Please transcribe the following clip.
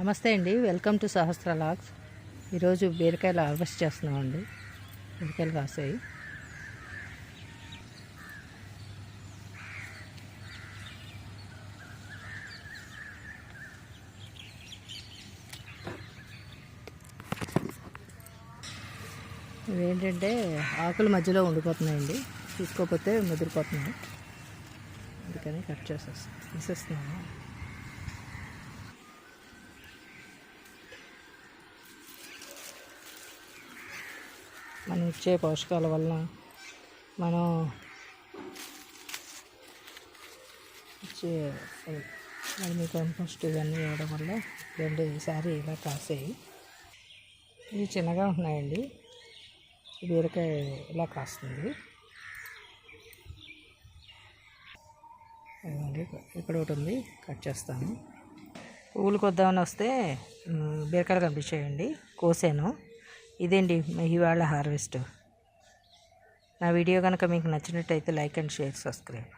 నమస్తే అండి, welcome to Sahasra logs. ఈరోజు బీరకాయలు హార్వెస్ట్ చేస్తున్నామండి. బీరకాయలు కాసాయి. ఇవేంటంటే ఆకుల మధ్యలో ఉండిపోతున్నాయండి, తీసుకోకపోతే ముదిరిపోతున్నాయి. అందుకని కట్ తీసేస్తున్నాము. మనం ఇచ్చే పోషకాల వల్ల మనం ఇచ్చే వర్మీ కంపోస్ట్ ఇవన్నీ వేయడం వల్ల ఈసారి ఇలా కాసాయి. ఇవి చిన్నగా ఉంటున్నాయండి. బీరకాయ ఇలా కాస్తుంది. ఇక్కడ ఒకటి ఉంది, కట్ చేస్తాను. పువ్వులు కొద్దామని వస్తే బీరకాయలు కనిపించాయండి, కోసాను. ఇదేంటి ఇవాళ హార్వెస్ట్. నా వీడియో కనుక మీకు నచ్చినట్టయితే లైక్ అండ్ షేర్, సబ్స్క్రైబ్.